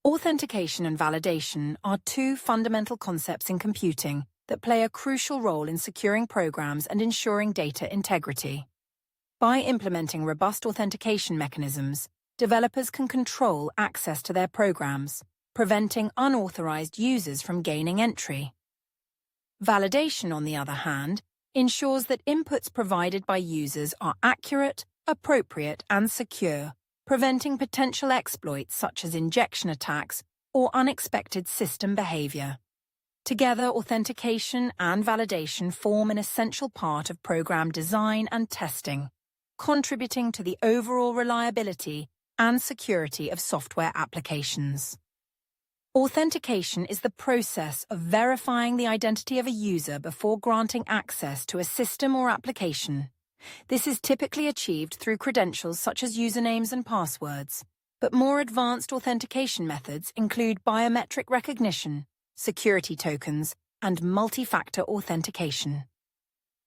Authentication and validation are two fundamental concepts in computing that play a crucial role in securing programs and ensuring data integrity. By implementing robust authentication mechanisms, developers can control access to their programs, preventing unauthorized users from gaining entry. Validation, on the other hand, ensures that inputs provided by users are accurate, appropriate, and secure, preventing potential exploits such as injection attacks or unexpected system behavior. Together, authentication and validation form an essential part of program design and testing, contributing to the overall reliability and security of software applications. Authentication is the process of verifying the identity of a user before granting access to a system or application. This is typically achieved through credentials such as usernames and passwords, but more advanced authentication methods include biometric recognition, security tokens, and multi-factor authentication.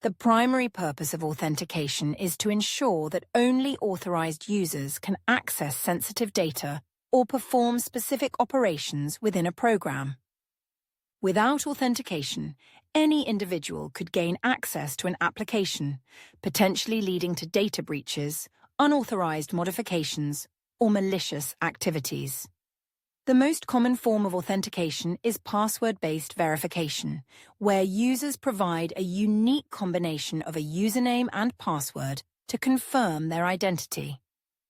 The primary purpose of authentication is to ensure that only authorized users can access sensitive data or perform specific operations within a program. Without authentication, any individual could gain access to an application, potentially leading to data breaches, unauthorized modifications, or malicious activities. The most common form of authentication is password-based verification, where users provide a unique combination of a username and password to confirm their identity.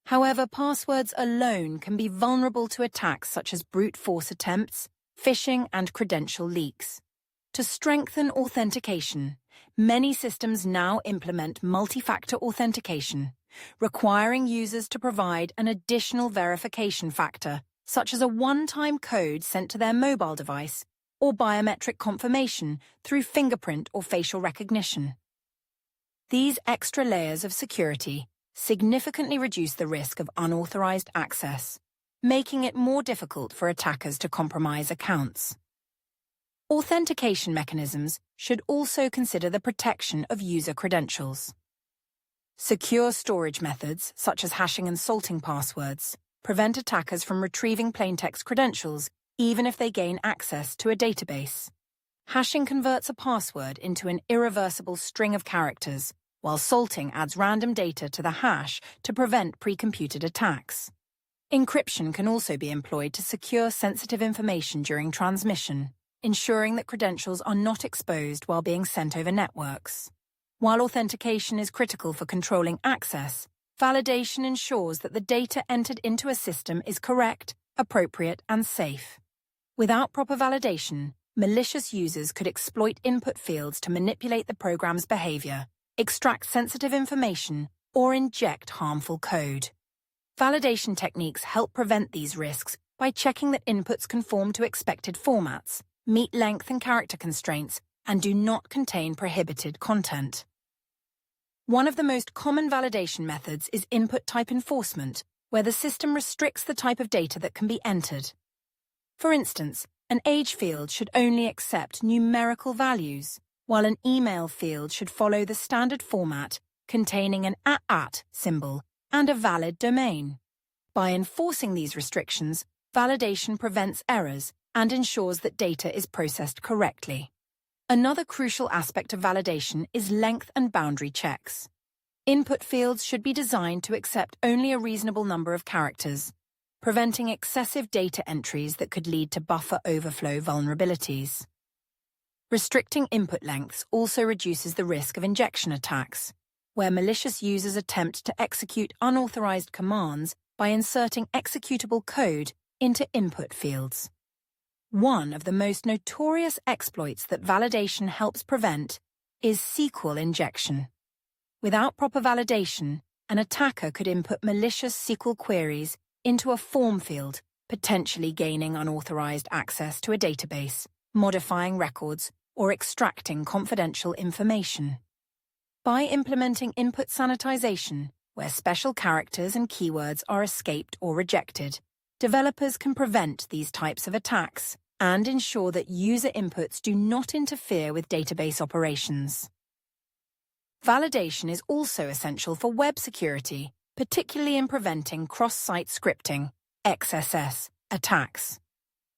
However, passwords alone can be vulnerable to attacks such as brute force attempts, phishing, and credential leaks. To strengthen authentication, many systems now implement multi-factor authentication, requiring users to provide an additional verification factor, such as a one-time code sent to their mobile device or biometric confirmation through fingerprint or facial recognition. These extra layers of security significantly reduce the risk of unauthorized access, making it more difficult for attackers to compromise accounts. Authentication mechanisms should also consider the protection of user credentials. Secure storage methods, such as hashing and salting passwords, prevent attackers from retrieving plaintext credentials even if they gain access to a database. Hashing converts a password into an irreversible string of characters, while salting adds random data to the hash to prevent pre-computed attacks. Encryption can also be employed to secure sensitive information during transmission, ensuring that credentials are not exposed while being sent over networks. While authentication is critical for controlling access, validation ensures that the data entered into a system is correct, appropriate, and safe. Without proper validation, malicious users could exploit input fields to manipulate the program's behavior, extract sensitive information, or inject harmful code. Validation techniques help prevent these risks by checking that inputs conform to expected formats, meet length and character constraints, and do not contain prohibited content. One of the most common validation methods is input type enforcement, where the system restricts the type of data that can be entered. For instance, an age field should only accept numerical values, while an email field should follow the standard format containing an @ symbol and a valid domain. By enforcing these restrictions, validation prevents errors and ensures that data is processed correctly. Another crucial aspect of validation is length and boundary checks. Input fields should be designed to accept only a reasonable number of characters, preventing excessive data entries that could lead to buffer overflow vulnerabilities. Restricting input lengths also reduces the risk of injection attacks, where malicious users attempt to execute unauthorized commands by inserting executable code into input fields. One of the most notorious exploits that validation helps prevent is SQL injection. Without proper validation, an attacker could input malicious SQL queries into a form field, potentially gaining unauthorized access to a database, modifying records, or extracting confidential information. By implementing input sanitization, where special characters and keywords are escaped or rejected, developers can prevent these types of attacks and ensure that user inputs do not interfere with database operations. Validation is also essential for web security, particularly in preventing cross-site scripting, XSS, Attacks.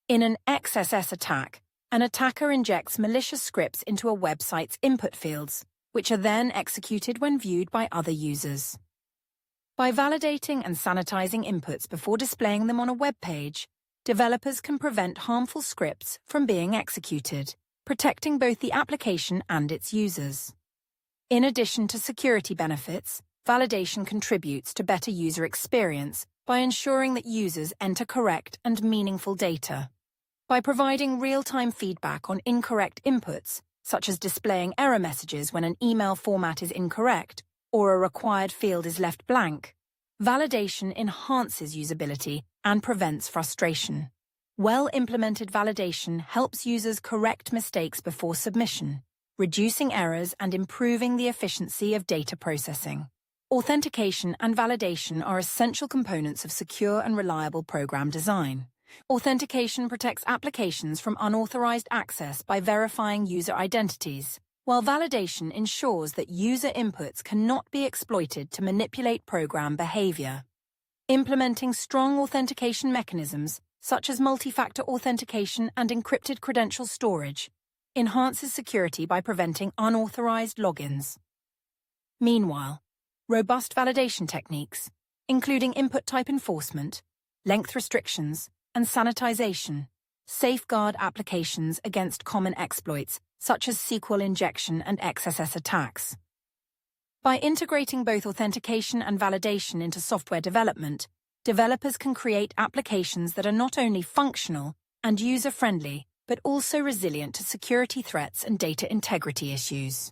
In an XSS attack, an attacker injects malicious scripts into a website's input fields, which are then executed when viewed by other users. By validating and sanitizing inputs before displaying them on a web page, developers can prevent harmful scripts from being executed, protecting both the application and its users. In addition to security benefits, validation contributes to better user experience by ensuring that users enter correct and meaningful data. By providing real-time feedback on incorrect inputs, such as displaying error messages when an email format is incorrect or a required field is left blank, validation enhances usability and prevents frustration. Well-implemented validation helps users correct mistakes before submission, reducing errors and improving the efficiency of data processing. Authentication and validation are essential components of secure and reliable program design. Authentication protects applications from unauthorized access by verifying user identities, while validation ensures that user inputs cannot be exploited to manipulate program behavior. Implementing strong authentication mechanisms, such as multi-factor authentication and encrypted credential storage, enhances security by preventing unauthorized logins. Meanwhile, robust validation techniques, including input type enforcement, length restrictions, and sanitization, safeguard applications against common exploits such as SQL injection and XSS attacks. By integrating both authentication and validation into software development, developers can create applications that are not only functional and user-friendly, but also resilient to security threats and data integrity issues.